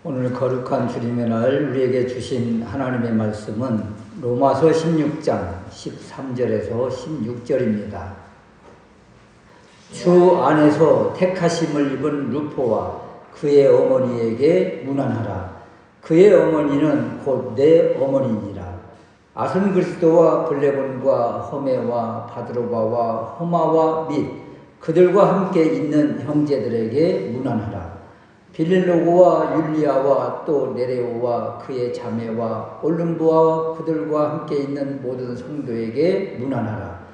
오늘 거룩한 주님의 날 우리에게 주신 하나님의 말씀은 로마서 16장 13절에서 16절입니다. 주 안에서 택하심을 입은 루포와 그의 어머니에게 문안하라. 그의 어머니는 곧 내 어머니니라. 아순그리스도와 블레곤과 허메와 바드로바와 허마와 및 그들과 함께 있는 형제들에게 문안하라. 빌릴로고와 율리아와 또 네레오와 그의 자매와 올림보와 그들과 함께 있는 모든 성도에게 문안하라.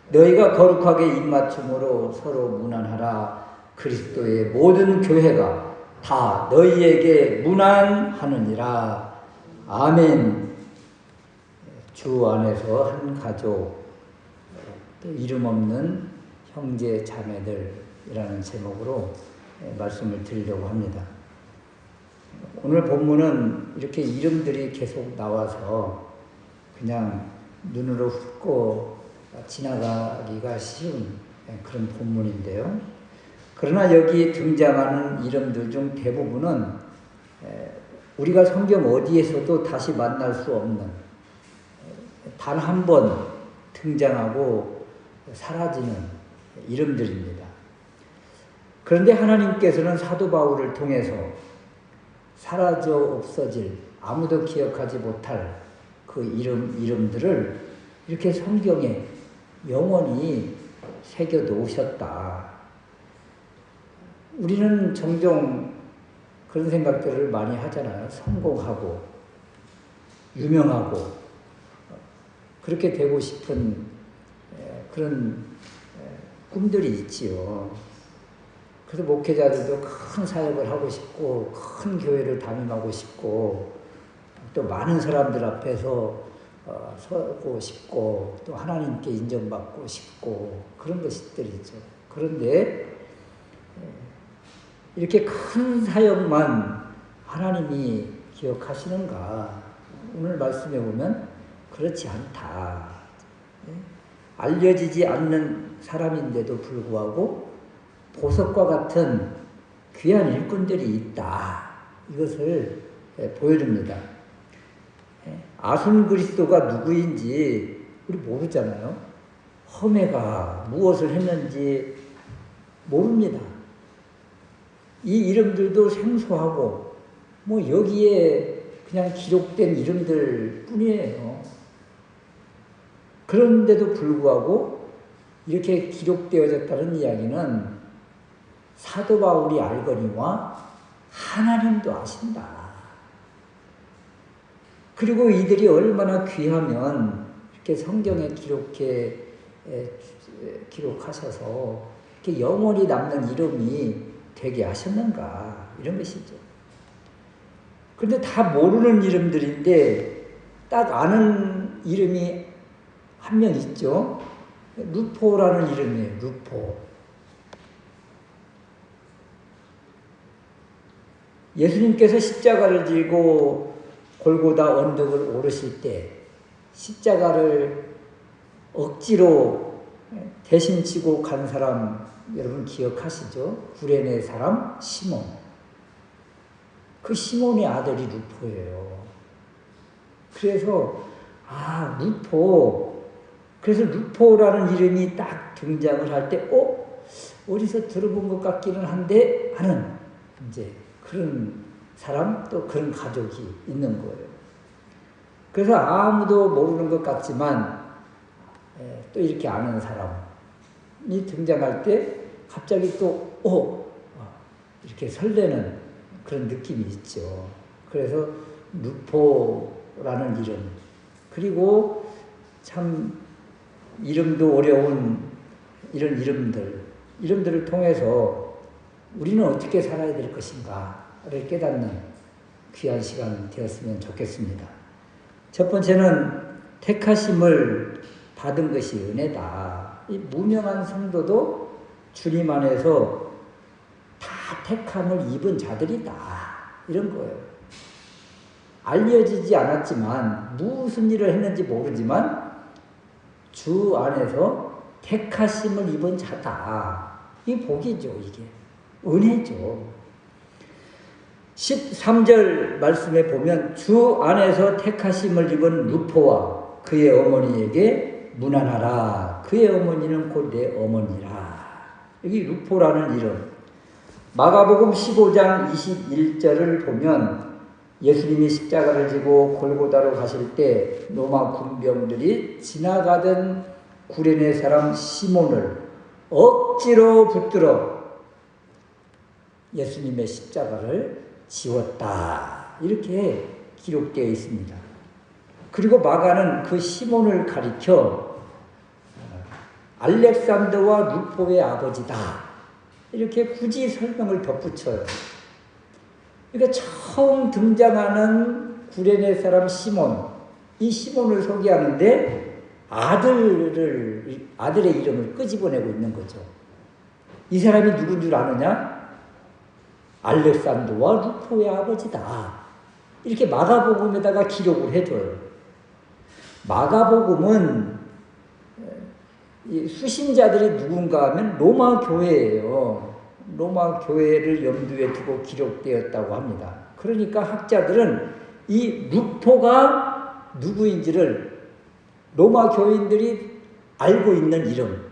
너희가 거룩하게 입맞춤으로 서로 문안하라. 그리스도의 모든 교회가 다 너희에게 문안하느니라. 아멘. 주 안에서 한 가족, 또 이름 없는 형제 자매들이라는 제목으로 말씀을 드리려고 합니다. 오늘 본문은 이렇게 이름들이 계속 나와서 그냥 눈으로 훑고 지나가기가 쉬운 그런 본문인데요. 그러나 여기 등장하는 이름들 중 대부분은 우리가 성경 어디에서도 다시 만날 수 없는, 단 한 번 등장하고 사라지는 이름들입니다. 그런데 하나님께서는 사도 바울을 통해서 사라져 없어질, 아무도 기억하지 못할 그 이름들을 이렇게 성경에 영원히 새겨 놓으셨다. 우리는 종종 그런 생각들을 많이 하잖아요. 성공하고 유명하고 그렇게 되고 싶은 그런 꿈들이 있지요. 그래서 목회자들도 큰 사역을 하고 싶고 큰 교회를 담임하고 싶고 또 많은 사람들 앞에서 서고 싶고 또 하나님께 인정받고 싶고 그런 것들이 있죠. 그런데 이렇게 큰 사역만 하나님이 기억하시는가? 오늘 말씀에 보면 그렇지 않다. 알려지지 않는 사람인데도 불구하고 보석과 같은 귀한 일꾼들이 있다. 이것을 보여줍니다. 아순그리스도가 누구인지 우리 모르잖아요. 허메가 무엇을 했는지 모릅니다. 이 이름들도 생소하고 뭐 여기에 그냥 기록된 이름들 뿐이에요. 그런데도 불구하고 이렇게 기록되어졌다는 이야기는 사도 바울이 알거니와 하나님도 아신다. 그리고 이들이 얼마나 귀하면 이렇게 성경에 기록하셔서 이렇게 영원히 남는 이름이 되게 하셨는가, 이런 것이죠. 그런데 다 모르는 이름들인데 딱 아는 이름이 한 명 있죠. 루포라는 이름이에요. 루포. 예수님께서 십자가를 지고 골고다 언덕을 오르실 때 십자가를 억지로 대신 지고 간 사람 여러분 기억하시죠? 구레네 사람 시몬. 그 시몬의 아들이 루포예요. 그래서 루포. 그래서 루포라는 이름이 딱 등장을 할 때 어디서 들어본 것 같기는 한데 하는 이제 그런 사람, 또 그런 가족이 있는 거예요. 그래서 아무도 모르는 것 같지만 또 이렇게 아는 사람이 등장할 때 갑자기 또 이렇게 설레는 그런 느낌이 있죠. 그래서 루포라는 이름, 그리고 참 이름도 어려운 이런 이름들을 통해서 우리는 어떻게 살아야 될 것인가를 깨닫는 귀한 시간 되었으면 좋겠습니다. 첫 번째는 택하심을 받은 것이 은혜다. 이 무명한 성도도 주님 안에서 다 택함을 입은 자들이다. 이런 거예요. 알려지지 않았지만 무슨 일을 했는지 모르지만 주 안에서 택하심을 입은 자다. 이 복이죠, 이게. 은혜죠. 13절 말씀에 보면 주 안에서 택하심을 입은 루포와 그의 어머니에게 문안하라. 그의 어머니는 곧 내 어머니라. 여기 루포라는 이름. 마가복음 15장 21절을 보면 예수님이 십자가를 지고 골고다로 가실 때 로마 군병들이 지나가던 구레네 사람 시몬을 억지로 붙들어 예수님의 십자가를 지웠다. 이렇게 기록되어 있습니다. 그리고 마가는 그 시몬을 가리켜 알렉산더와 루포의 아버지다. 이렇게 굳이 설명을 덧붙여요. 그러니까 처음 등장하는 구레네 사람 시몬, 이 시몬을 소개하는데 아들의 이름을 끄집어내고 있는 거죠. 이 사람이 누군 줄 아느냐? 알렉산더와 루포의 아버지다. 이렇게 마가복음에다가 기록을 해줘요. 마가복음은 수신자들이 누군가 하면 로마 교회예요. 로마 교회를 염두에 두고 기록되었다고 합니다. 그러니까 학자들은 이 루포가 누구인지를 로마 교인들이 알고 있는 이름.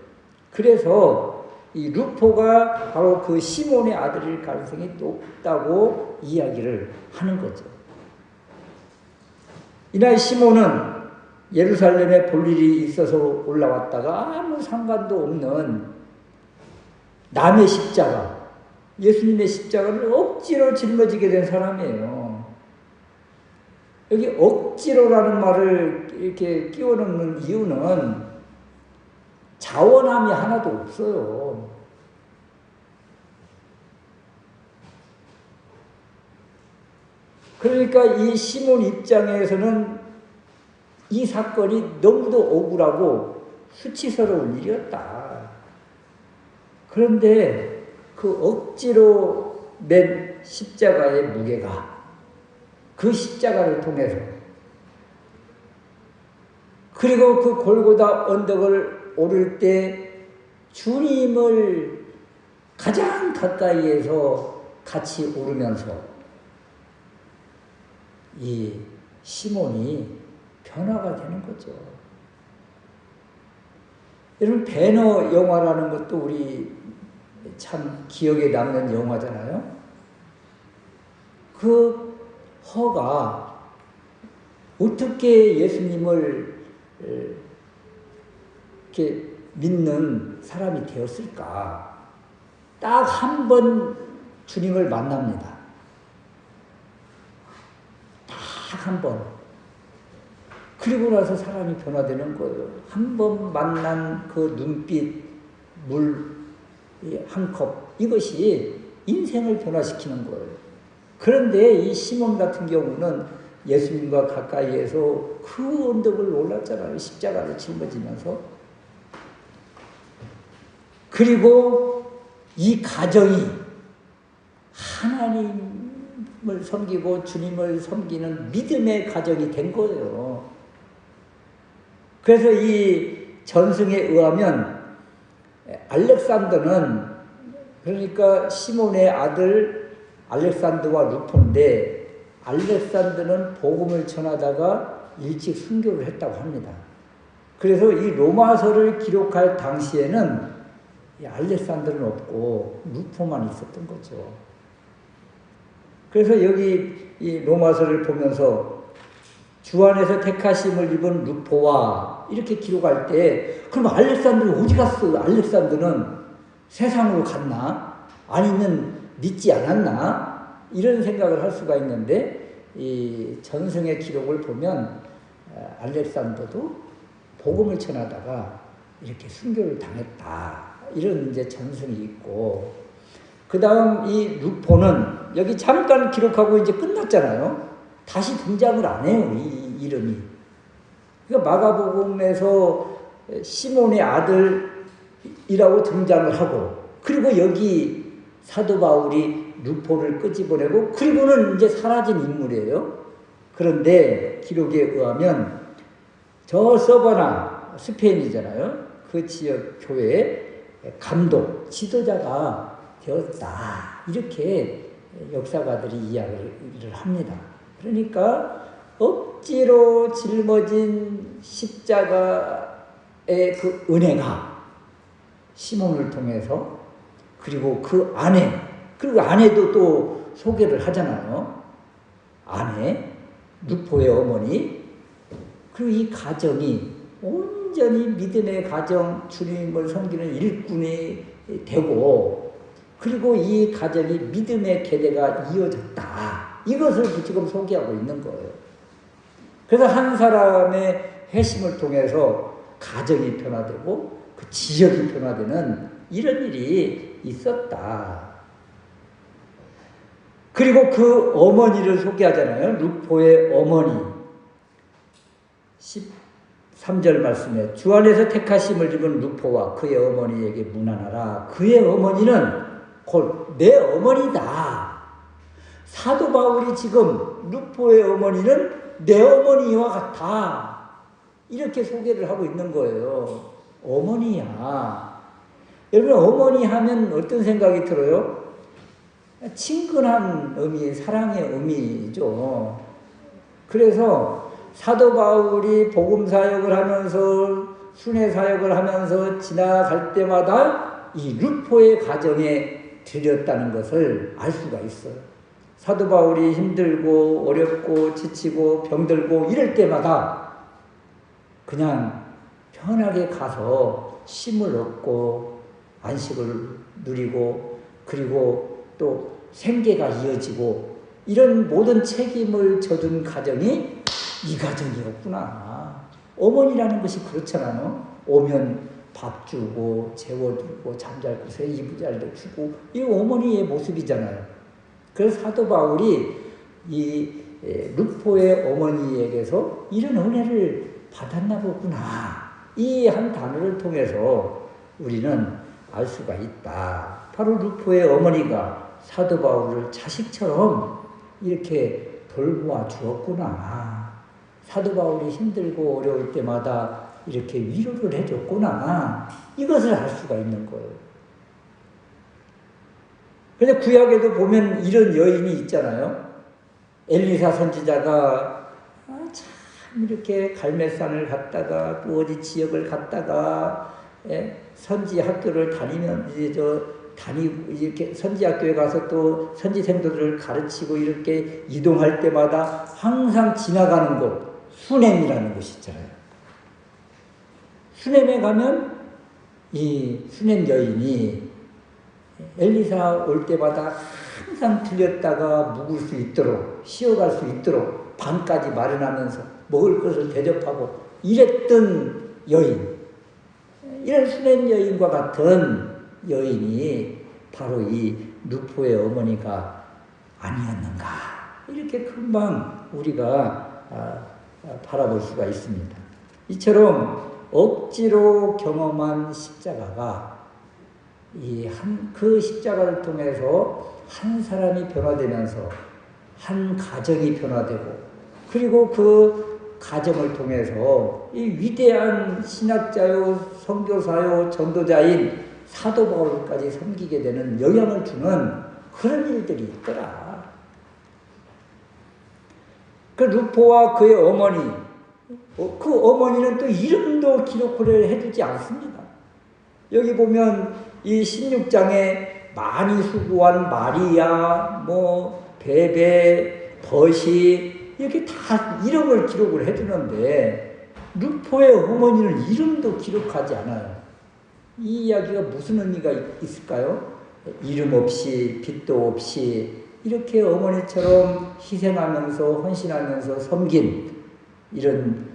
그래서 이 루포가 바로 그 시몬의 아들일 가능성이 높다고 이야기를 하는 거죠. 이날 시몬은 예루살렘에 볼 일이 있어서 올라왔다가 아무 상관도 없는 남의 십자가, 예수님의 십자가를 억지로 짊어지게 된 사람이에요. 여기 억지로라는 말을 이렇게 끼워 넣는 이유는 자원함이 하나도 없어요. 그러니까 이 시몬 입장에서는 이 사건이 너무도 억울하고 수치스러운 일이었다. 그런데 그 억지로 맨 십자가의 무게가 그 십자가를 통해서 그리고 그 골고다 언덕을 오를 때 주님을 가장 가까이에서 같이 오르면서 이 시몬이 변화가 되는 거죠. 여러분, 배너 영화라는 것도 우리 참 기억에 남는 영화잖아요. 그 허가 어떻게 예수님을 이렇게 믿는 사람이 되었을까? 딱 한 번 주님을 만납니다. 딱 한 번. 그리고 나서 사람이 변화되는 거예요. 한 번 만난 그 눈빛, 물 한 컵, 이것이 인생을 변화시키는 거예요. 그런데 이 시몬 같은 경우는 예수님과 가까이에서 그 언덕을 올랐잖아요. 십자가를 짊어지면서. 그리고 이 가정이 하나님을 섬기고 주님을 섬기는 믿음의 가정이 된 거예요. 그래서 이 전승에 의하면 알렉산더는, 그러니까 시몬의 아들 알렉산더와 루포인데, 알렉산더는 복음을 전하다가 일찍 순교를 했다고 합니다. 그래서 이 로마서를 기록할 당시에는 이 알렉산더는 없고 루포만 있었던 거죠. 그래서 여기 이 로마서를 보면서 주 안에서 택하심을 입은 루포와 이렇게 기록할 때, 그럼 알렉산더는 어디 갔어? 알렉산더는 세상으로 갔나? 아니면 믿지 않았나? 이런 생각을 할 수가 있는데, 이 전승의 기록을 보면 알렉산더도 복음을 전하다가 이렇게 순교를 당했다. 이런 이제 전승이 있고, 그 다음 이 루포는 여기 잠깐 기록하고 이제 끝났잖아요. 다시 등장을 안 해요, 이 이름이. 그러니까 마가복음에서 시몬의 아들이라고 등장을 하고, 그리고 여기 사도 바울이 루포를 끄집어내고, 그리고는 이제 사라진 인물이에요. 그런데 기록에 의하면 저 서바나, 스페인이잖아요. 그 지역 교회의 감독, 지도자가 되었다. 이렇게 역사가들이 이야기를 합니다. 그러니까 억지로 짊어진 십자가의 그 은혜가 시몬을 통해서, 그리고 그 아내, 그리고 아내도 또 소개를 하잖아요. 아내, 루포의 어머니, 그리고 이 가정이 온전히 믿음의 가정, 주님을 섬기는 일꾼이 되고, 그리고 이 가정이 믿음의 계대가 이어졌다. 이것을 지금 소개하고 있는 거예요. 그래서 한 사람의 회심을 통해서 가정이 변화되고 그 지역이 변화되는 이런 일이 있었다. 그리고 그 어머니를 소개하잖아요. 루포의 어머니. 13절 말씀에 주 안에서 택하심을 입은 루포와 그의 어머니에게 문안하라. 그의 어머니는 곧 내 어머니다. 사도 바울이 지금 루포의 어머니는 내 어머니와 같아. 이렇게 소개를 하고 있는 거예요. 어머니야. 여러분, 어머니 하면 어떤 생각이 들어요? 친근한 의미, 사랑의 의미죠. 그래서 사도 바울이 복음 사역을 하면서, 순회 사역을 하면서 지나갈 때마다 이 루포의 가정에 들였다는 것을 알 수가 있어요. 사도 바울이 힘들고 어렵고 지치고 병들고 이럴 때마다 그냥 편하게 가서 쉼을 얻고 안식을 누리고, 그리고 또 생계가 이어지고, 이런 모든 책임을 져준 가정이 이 가정이었구나. 어머니라는 것이 그렇잖아요. 오면 밥 주고 재워주고 잠잘 곳에 이부자리를 주고, 이 어머니의 모습이잖아요. 그래서 사도 바울이 이 루포의 어머니에게서 이런 은혜를 받았나 보구나. 이 한 단어를 통해서 우리는 알 수가 있다. 바로 루포의 어머니가 사도 바울을 자식처럼 이렇게 돌보아 주었구나. 사도 바울이 힘들고 어려울 때마다 이렇게 위로를 해줬구나. 이것을 알 수가 있는 거예요. 그런데 구약에도 보면 이런 여인이 있잖아요. 엘리사 선지자가 참 이렇게 갈매산을 갔다가 또 어디 지역을 갔다가 선지 학교를 다니면 다니고 이렇게 선지 학교에 가서 또 선지 생도들을 가르치고 이렇게 이동할 때마다 항상 지나가는 곳 수넴이라는 곳이 있잖아요. 수넴에 가면 이 수넴 여인이 엘리사 올 때마다 항상 들렸다가 묵을 수 있도록, 쉬어갈 수 있도록 방까지 마련하면서 먹을 것을 대접하고 이랬던 여인, 이런 수넴 여인과 같은 여인이 바로 이 루포의 어머니가 아니었는가, 이렇게 금방 우리가 바라볼 수가 있습니다. 이처럼 억지로 경험한 십자가가 그 십자가를 통해서 한 사람이 변화되면서 한 가정이 변화되고, 그리고 그 가정을 통해서 이 위대한 신학자요, 선교사요, 전도자인 사도 바울까지 섬기게 되는 영향을 주는 그런 일들이 있더라. 그 루포와 그의 어머니, 그 어머니는 또 이름도 기록을 해주지 않습니다. 여기 보면 이 16장에 많이 수고한 마리아, 베베, 버시, 이렇게 다 이름을 기록을 해주는데 루포의 어머니는 이름도 기록하지 않아요. 이 이야기가 무슨 의미가 있을까요? 이름 없이 빚도 없이 이렇게 어머니처럼 희생하면서 헌신하면서 섬긴 이런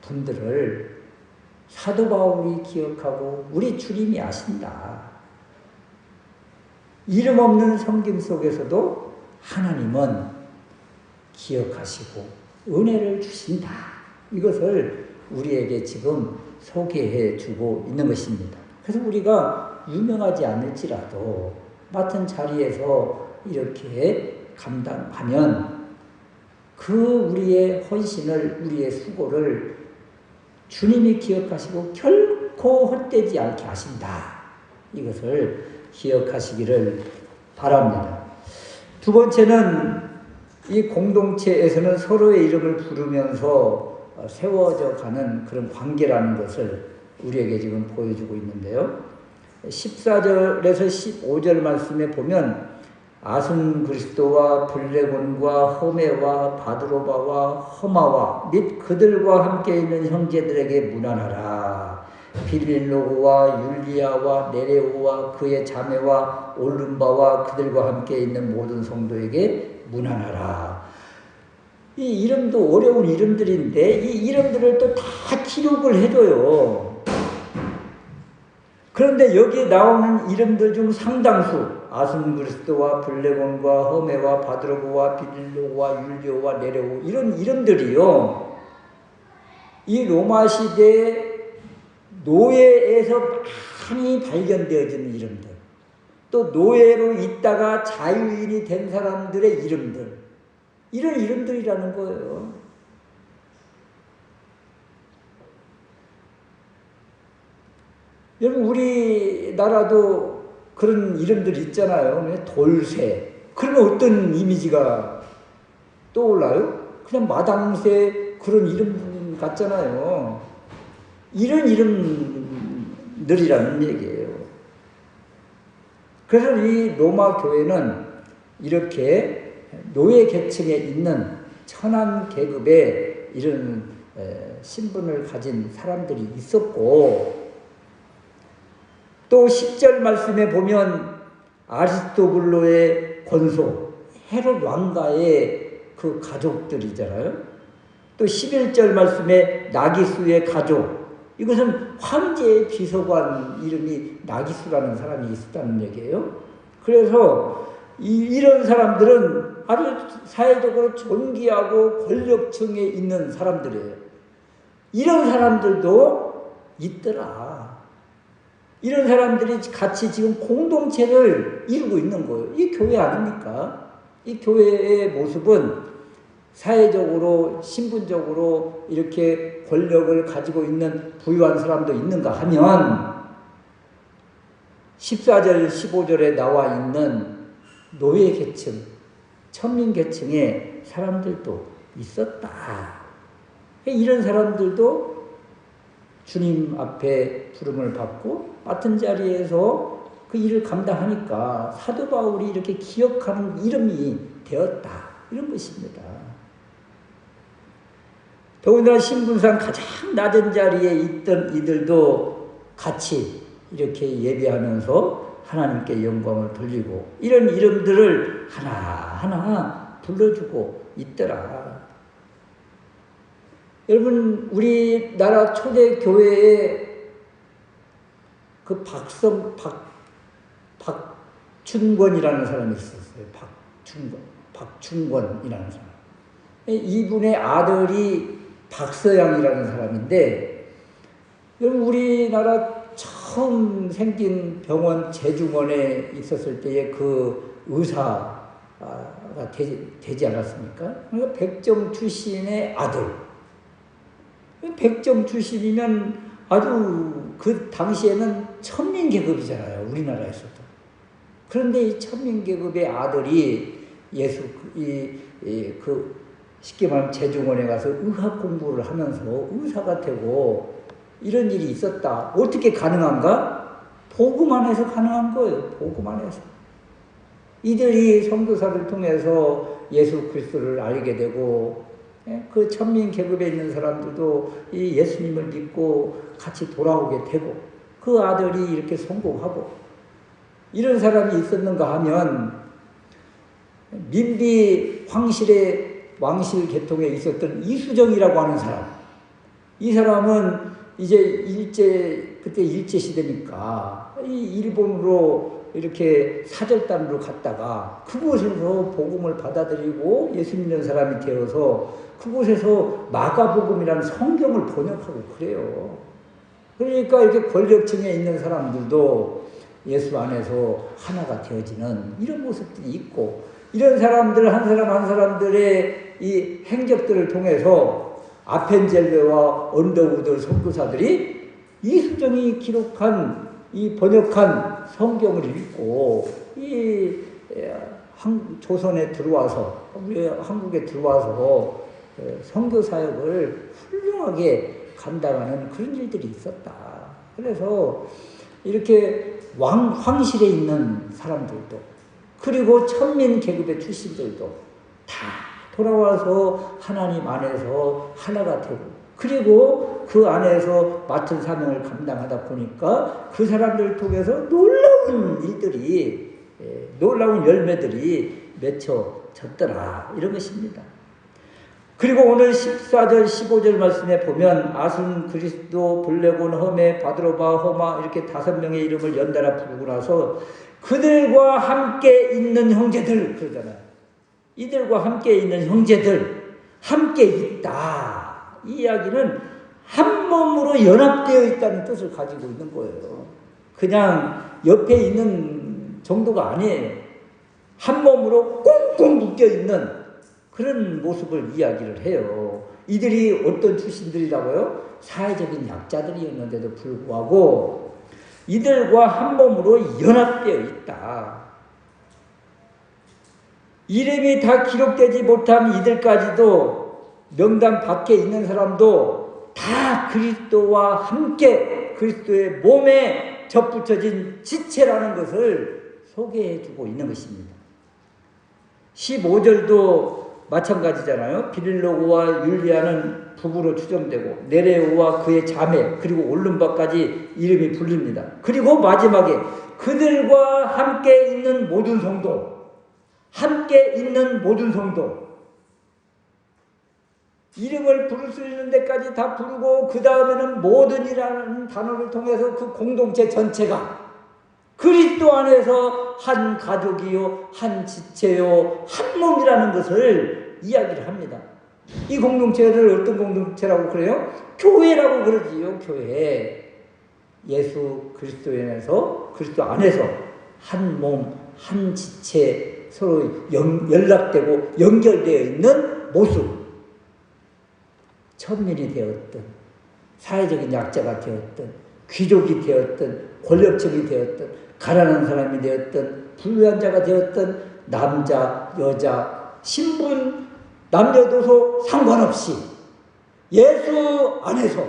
분들을 사도 바울이 기억하고 우리 주님이 아신다. 이름 없는 섬김 속에서도 하나님은 기억하시고 은혜를 주신다. 이것을 우리에게 지금 소개해 주고 있는 것입니다. 그래서 우리가 유명하지 않을지라도 맡은 자리에서 이렇게 감당하면 그 우리의 헌신을, 우리의 수고를 주님이 기억하시고 결코 헛되지 않게 하신다. 이것을 기억하시기를 바랍니다. 두 번째는 이 공동체에서는 서로의 이름을 부르면서 세워져 가는 그런 관계라는 것을 우리에게 지금 보여주고 있는데요. 14절에서 15절 말씀에 보면 아순그리스도와 블레곤과 허메와 바드로바와 허마와 및 그들과 함께 있는 형제들에게 문안하라. 빌릴로고와 율리아와 네레오와 그의 자매와 올lum바와 그들과 함께 있는 모든 성도에게 문안하라. 이 이름도 어려운 이름들인데 이 이름들을 또 다 기록을 해줘요. 그런데 여기에 나오는 이름들 중 상당수 아순그리스도와 블레곤과 허메와 바드로고와 빌릴로고와 율리오와 네레오 이런 이름들이요. 이 로마 시대 노예에서 많이 발견되어지는 이름들, 또 노예로 있다가 자유인이 된 사람들의 이름들, 이런 이름들이라는 거예요. 여러분 우리나라도 그런 이름들 있잖아요. 돌새. 그러면 어떤 이미지가 떠올라요? 그냥 마당새 그런 이름 같잖아요. 이런 이름들이라는 얘기예요. 그래서 이 로마 교회는 이렇게 노예 계층에 있는 천한 계급의 이런 신분을 가진 사람들이 있었고, 또 10절 말씀에 보면 아리스토블로의 권속, 헤롯 왕가의 그 가족들이잖아요. 또 11절 말씀에 나기수의 가족, 이것은 황제의 비서관 이름이 나기수라는 사람이 있었다는 얘기예요. 그래서 이런 사람들은 아주 사회적으로 존귀하고 권력층에 있는 사람들이에요. 이런 사람들도 있더라. 이런 사람들이 같이 지금 공동체를 이루고 있는 거예요. 이 교회 아닙니까? 이 교회의 모습은 사회적으로, 신분적으로 이렇게 권력을 가지고 있는 부유한 사람도 있는가 하면 14절, 15절에 나와 있는 노예 계층, 천민 계층의 사람들도 있었다. 이런 사람들도 주님 앞에 부름을 받고 맡은 자리에서 그 일을 감당하니까 사도 바울이 이렇게 기억하는 이름이 되었다. 이런 것입니다. 더군다나 신분상 가장 낮은 자리에 있던 이들도 같이 이렇게 예배하면서 하나님께 영광을 돌리고 이런 이름들을 하나하나 불러주고 있더라. 여러분 우리나라 초대 교회에 그 박춘권이라는 사람이 있었어요. 박춘권이라는 사람. 이분의 아들이 박서양이라는 사람인데, 여러분 우리나라 처음 생긴 병원 제중원에 있었을 때의 그 의사가 되지 않았습니까? 그러니까 백정 출신의 아들. 백정 출신이면 아주 그 당시에는 천민계급이잖아요. 우리나라에서도. 그런데 이 천민계급의 아들이 쉽게 말하면 제중원에 가서 의학 공부를 하면서 의사가 되고 이런 일이 있었다. 어떻게 가능한가? 복음 안에서 가능한 거예요. 복음 안에서. 이들이 선교사를 통해서 예수 그리스도를 알게 되고, 그 천민 계급에 있는 사람들도 이 예수님을 믿고 같이 돌아오게 되고, 그 아들이 이렇게 성공하고, 이런 사람이 있었는가 하면 민비 황실의 왕실 계통에 있었던 이수정이라고 하는 사람. 이 사람은 이제 그때 일제 시대니까 이 일본으로 이렇게 사절단으로 갔다가 그곳에서 복음을 받아들이고 예수 믿는 사람이 되어서 그곳에서 마가복음이라는 성경을 번역하고 그래요. 그러니까 이렇게 권력층에 있는 사람들도 예수 안에서 하나가 되어지는 이런 모습들이 있고, 이런 사람들 한 사람 한 사람들의 이 행적들을 통해서 아펜젤베와 언더우드 선교사들이 이수정이 기록한 이 번역한 성경을 읽고 이 조선에 들어와서 우리 한국에 들어와서 선교 사역을 훌륭하게 감당하는 그런 일들이 있었다. 그래서 이렇게 황실에 있는 사람들도 그리고 천민 계급의 출신들도 다 돌아와서 하나님 안에서 하나가 되고 그리고 그 안에서 맡은 사명을 감당하다 보니까 그 사람들을 통해서 놀라운 일들이 놀라운 열매들이 맺혀졌더라 이런 것입니다. 그리고 오늘 14절 15절 말씀에 보면 아순 그리스도 블레곤 허메 바드로바 허마 이렇게 5명의 이름을 연달아 부르고 나서 그들과 함께 있는 형제들 그러잖아요. 이들과 함께 있는 형제들 함께 있다. 이 이야기는 한 몸으로 연합되어 있다는 뜻을 가지고 있는 거예요. 그냥 옆에 있는 정도가 아니에요. 한 몸으로 꽁꽁 묶여 있는 그런 모습을 이야기를 해요. 이들이 어떤 출신들이라고요? 사회적인 약자들이었는데도 불구하고 이들과 한 몸으로 연합되어 있다. 이름이 다 기록되지 못한 이들까지도 명단 밖에 있는 사람도 다 그리스도와 함께 그리스도의 몸에 접붙여진 지체라는 것을 소개해주고 있는 것입니다. 15절도 마찬가지잖아요. 비릴로고와 율리아는 부부로 추정되고 네레오와 그의 자매 그리고 올름바까지 이름이 불립니다. 그리고 마지막에 그들과 함께 있는 모든 성도 함께 있는 모든 성도 이름을 부를 수 있는 데까지 다 부르고 그 다음에는 모든이라는 단어를 통해서 그 공동체 전체가 그리스도 안에서 한 가족이요, 한 지체요, 한 몸이라는 것을 이야기를 합니다. 이 공동체를 어떤 공동체라고 그래요? 교회라고 그러지요, 교회. 예수 그리스도 안에서 한 몸, 한 지체 서로 연락되고 연결되어 있는 모습. 천민이 되었든, 사회적인 약자가 되었든, 귀족이 되었든, 권력층이 되었든, 가난한 사람이 되었든 부유한 자가 되었든 남자, 여자, 신분, 남녀노소 상관없이 예수 안에서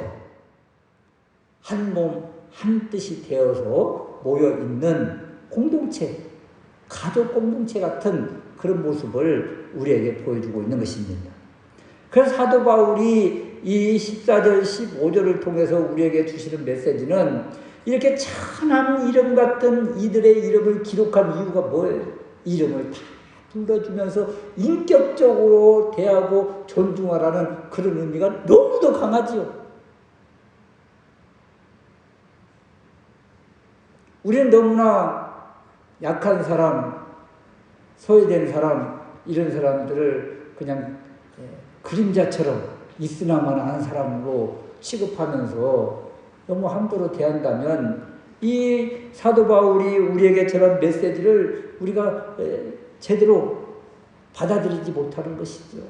한 몸, 한 뜻이 되어서 모여있는 공동체, 가족 공동체 같은 그런 모습을 우리에게 보여주고 있는 것입니다. 그래서 사도 바울이 이 14절, 15절을 통해서 우리에게 주시는 메시지는 이렇게 찬한 이름 같은 이들의 이름을 기록한 이유가 뭐예요? 이름을 다 불러주면서 인격적으로 대하고 존중하라는 그런 의미가 너무도 강하지요. 우리는 너무나 약한 사람, 소외된 사람, 이런 사람들을 그냥 그림자처럼 있으나마나 하는 사람으로 취급하면서 너무 함부로 대한다면 이 사도 바울이 우리에게 전한 메시지를 우리가 제대로 받아들이지 못하는 것이죠.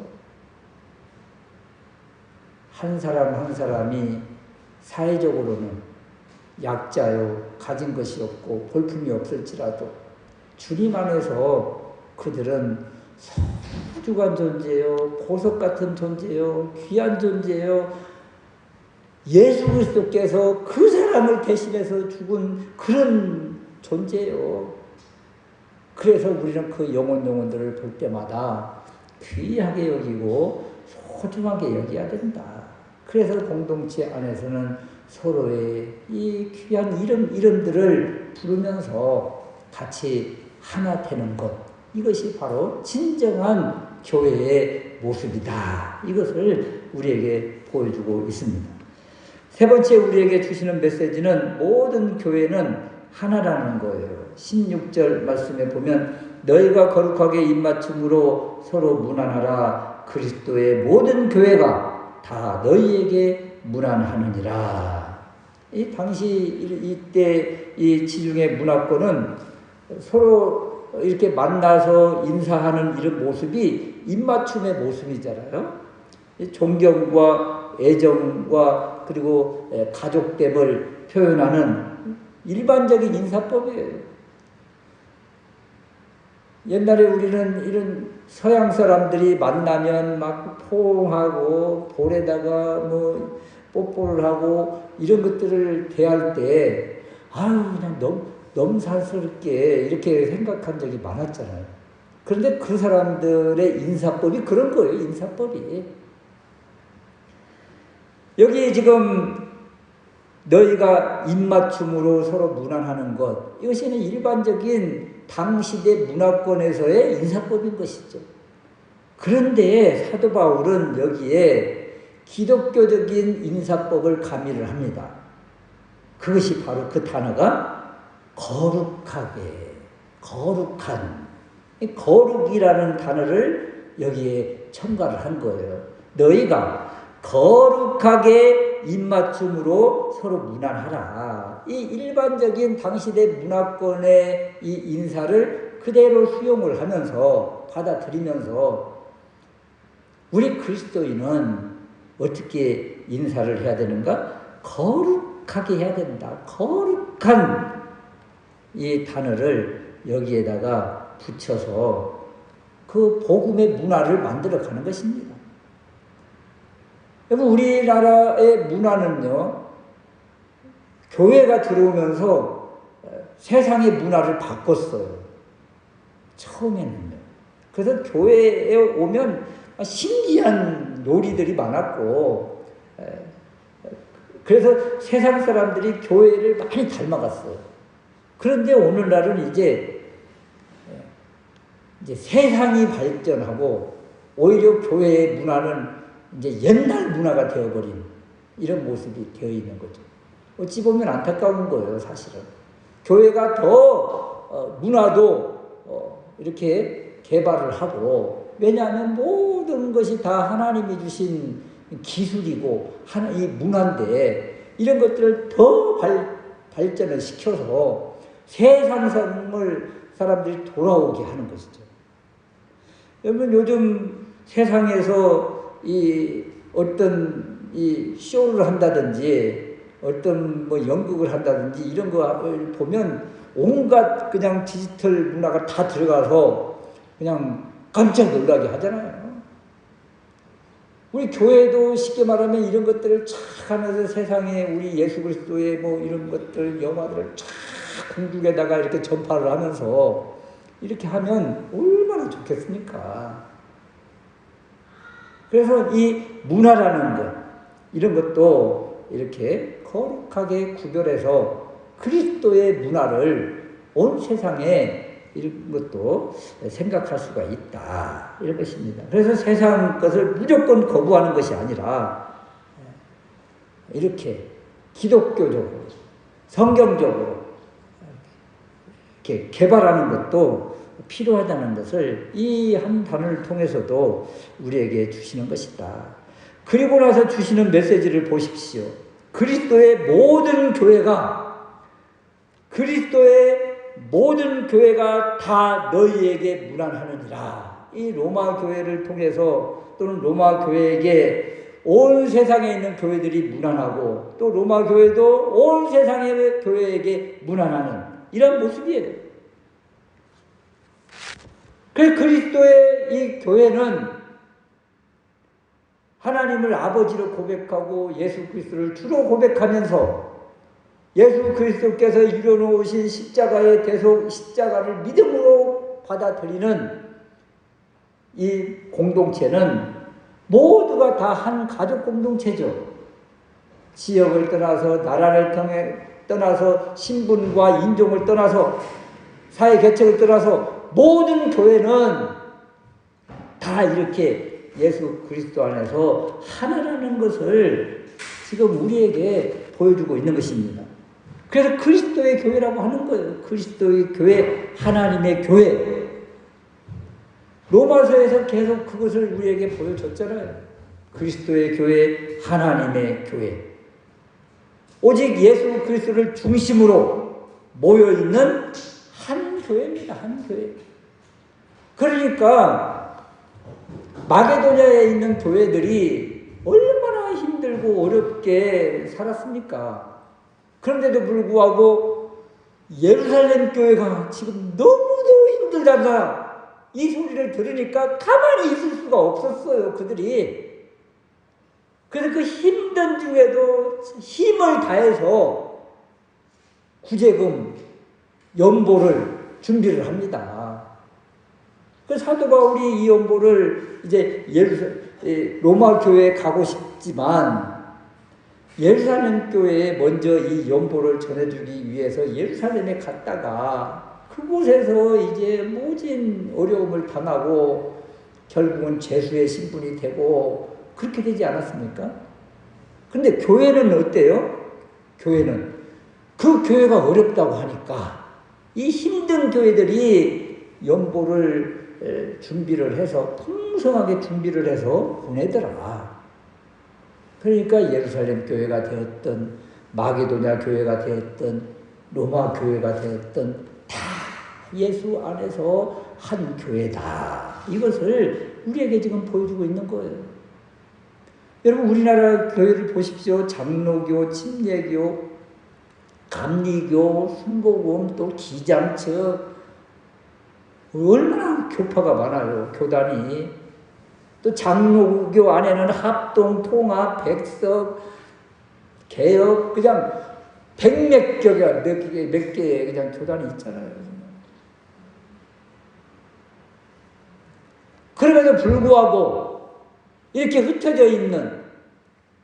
한 사람 한 사람이 사회적으로는 약자요, 가진 것이 없고 볼품이 없을지라도 주님 안에서 그들은 소중한 존재요, 보석 같은 존재요, 귀한 존재요. 예수 그리스도께서 그 사람을 대신해서 죽은 그런 존재요. 그래서 우리는 그 영혼들을 볼 때마다 귀하게 여기고 소중하게 여겨야 된다. 그래서 공동체 안에서는 서로의 이 귀한 이름들을 부르면서 같이 하나 되는 것. 이것이 바로 진정한 교회의 모습이다. 이것을 우리에게 보여주고 있습니다. 세 번째 우리에게 주시는 메시지는 모든 교회는 하나라는 거예요. 16절 말씀에 보면 너희가 거룩하게 입맞춤으로 서로 문안하라. 그리스도의 모든 교회가 다 너희에게 문안하느니라. 이 당시 이때 이 지중해 문화권은 서로 이렇게 만나서 인사하는 이런 모습이 입맞춤의 모습이잖아요. 존경과 애정과 그리고 가족됨을 표현하는 일반적인 인사법이에요. 옛날에 우리는 이런 서양 사람들이 만나면 막 포옹하고 볼에다가 뭐 뽀뽀를 하고 이런 것들을 대할 때 아유 그냥 넘사스럽게 이렇게 생각한 적이 많았잖아요. 그런데 그 사람들의 인사법이 그런 거예요. 인사법이. 여기 지금 너희가 입맞춤으로 서로 문안하는 것, 이것은 일반적인 당시대 문화권에서의 인사법인 것이죠. 그런데 사도 바울은 여기에 기독교적인 인사법을 가미를 합니다. 그것이 바로 그 단어가 거룩하게, 거룩한, 거룩이라는 단어를 여기에 첨가를 한 거예요. 너희가 거룩하게 입맞춤으로 서로 문안하라. 이 일반적인 당시대 문화권의 이 인사를 그대로 수용을 하면서 받아들이면서 우리 그리스도인은 어떻게 인사를 해야 되는가? 거룩하게 해야 된다. 거룩한 이 단어를 여기에다가 붙여서 그 복음의 문화를 만들어가는 것입니다. 여러분, 우리나라의 문화는요, 교회가 들어오면서 세상의 문화를 바꿨어요. 처음에는요. 그래서 교회에 오면 신기한 놀이들이 많았고, 그래서 세상 사람들이 교회를 많이 닮아갔어요. 그런데 오늘날은 이제 세상이 발전하고 오히려 교회의 문화는 이제 옛날 문화가 되어버린 이런 모습이 되어 있는 거죠. 어찌 보면 안타까운 거예요, 사실은. 교회가 더 문화도 이렇게 개발을 하고, 왜냐하면 모든 것이 다 하나님이 주신 기술이고 이 문화인데 이런 것들을 더 발전을 시켜서 세상성을 사람들이 돌아오게 하는 것이죠. 여러분, 요즘 세상에서 어떤 쇼를 한다든지 어떤 뭐 연극을 한다든지 이런 거를 보면 온갖 그냥 디지털 문화가 다 들어가서 그냥 깜짝 놀라게 하잖아요. 우리 교회도 쉽게 말하면 이런 것들을 착 하면서 세상에 우리 예수 그리스도의 뭐 이런 것들, 영화들을 착 궁극에다가 이렇게 전파를 하면서 이렇게 하면 얼마나 좋겠습니까? 그래서 이 문화라는 것, 이런 것도 이렇게 거룩하게 구별해서 그리스도의 문화를 온 세상에 이런 것도 생각할 수가 있다. 이런 것입니다. 그래서 세상 것을 무조건 거부하는 것이 아니라 이렇게 기독교적으로, 성경적으로 이렇게 개발하는 것도 필요하다는 것을 이 한 단어를 통해서도 우리에게 주시는 것이다. 그리고 나서 주시는 메시지를 보십시오. 그리스도의 모든 교회가 다 너희에게 문안하느니라. 이 로마 교회를 통해서 또는 로마 교회에게 온 세상에 있는 교회들이 문안하고 또 로마 교회도 온 세상의 교회에게 문안하는 이런 모습이에요. 그래서 그리스도의 이 교회는 하나님을 아버지로 고백하고 예수 그리스도를 주로 고백하면서 예수 그리스도께서 이루어놓으신 십자가의 대속, 십자가를 믿음으로 받아들이는 이 공동체는 모두가 다 한 가족 공동체죠. 지역을 떠나서 나라를 떠나서 신분과 인종을 떠나서 사회 계층을 떠나서 모든 교회는 다 이렇게 예수 그리스도 안에서 하나라는 것을 지금 우리에게 보여주고 있는 것입니다. 그래서 그리스도의 교회라고 하는 거예요. 그리스도의 교회, 하나님의 교회. 로마서에서 계속 그것을 우리에게 보여줬잖아요. 그리스도의 교회, 하나님의 교회. 오직 예수 그리스도를 중심으로 모여있는 한 교회입니다. 한 교회. 그러니까 마게도냐에 있는 교회들이 얼마나 힘들고 어렵게 살았습니까? 그런데도 불구하고 예루살렘 교회가 지금 너무도 힘들다. 이 소리를 들으니까 가만히 있을 수가 없었어요, 그들이. 그래서 그 힘든 중에도 힘을 다해서 구제금, 연보를 준비를 합니다. 그 사도 바울이 이 연보를 이제 로마 교회에 가고 싶지만 예루살렘 교회에 먼저 이 연보를 전해주기 위해서 예루살렘에 갔다가 그곳에서 이제 모진 어려움을 당하고 결국은 죄수의 신분이 되고 그렇게 되지 않았습니까? 근데 교회는 어때요? 교회는 그 교회가 어렵다고 하니까 이 힘든 교회들이 연보를 준비를 해서 풍성하게 준비를 해서 보내더라. 그러니까 예루살렘 교회가 되었던 마게도냐 교회가 되었던 로마 교회가 되었던 다 예수 안에서 한 교회다. 이것을 우리에게 지금 보여주고 있는 거예요. 여러분 우리나라 교회를 보십시오. 장로교, 침례교, 감리교, 순복음, 또 기장처 얼마나 교파가 많아요. 교단이. 또 장로교 안에는 합동, 통합, 백석, 개혁 그냥 백몇 개가 몇 개의 그냥 교단이 있잖아요. 그럼에도 불구하고 이렇게 흩어져 있는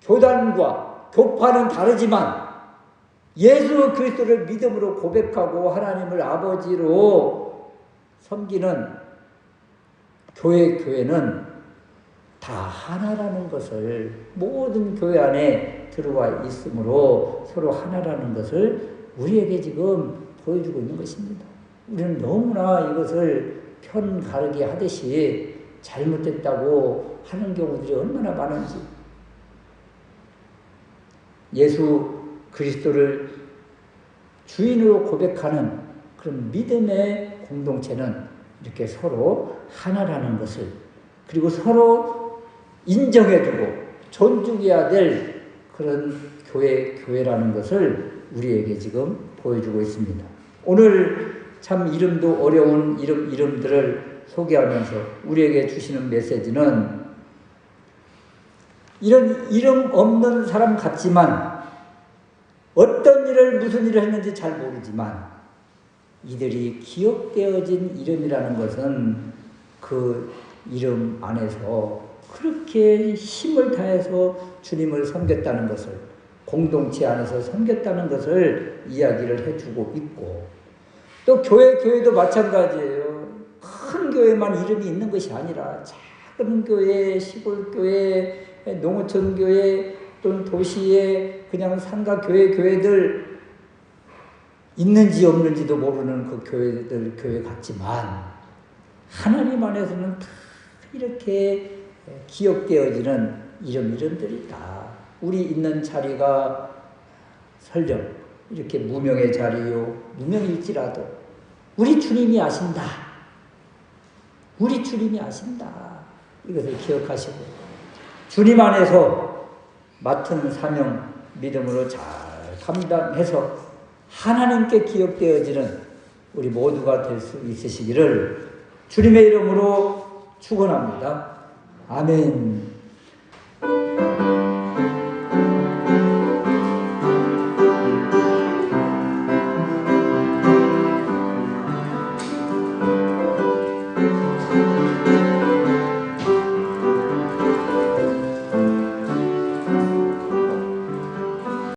교단과 교파는 다르지만 예수 그리스도를 믿음으로 고백하고 하나님을 아버지로 섬기는 교회는 다 하나라는 것을 모든 교회 안에 들어와 있으므로 서로 하나라는 것을 우리에게 지금 보여주고 있는 것입니다. 우리는 너무나 이것을 편가르기 하듯이 잘못됐다고 하는 경우들이 얼마나 많은지. 예수 그리스도를 주인으로 고백하는 그런 믿음의 공동체는 이렇게 서로 하나라는 것을 그리고 서로 인정해주고 존중해야 될 그런 교회라는 것을 우리에게 지금 보여주고 있습니다. 오늘 참 이름도 어려운 이름들을 소개하면서 우리에게 주시는 메시지는 이런 이름 없는 사람 같지만 어떤 일을 무슨 일을 했는지 잘 모르지만 이들이 기억되어진 이름이라는 것은 그 이름 안에서 그렇게 힘을 다해서 주님을 섬겼다는 것을 공동체 안에서 섬겼다는 것을 이야기를 해주고 있고 또 교회도 마찬가지예요. 큰 교회만 이름이 있는 것이 아니라 작은 교회, 시골 교회, 농어촌 교회 또는 도시에 그냥 상가 교회들 있는지 없는지도 모르는 그 교회 같지만 하나님 안에서는 다 이렇게 기억되어지는 이름들이다. 우리 있는 자리가 설령 이렇게 무명의 자리요 무명일지라도 우리 주님이 아신다. 우리 주님이 아신다. 이것을 기억하시고 주님 안에서 맡은 사명 믿음으로 잘 감당해서 하나님께 기억되어지는 우리 모두가 될 수 있으시기를 주님의 이름으로 축원합니다. 아멘.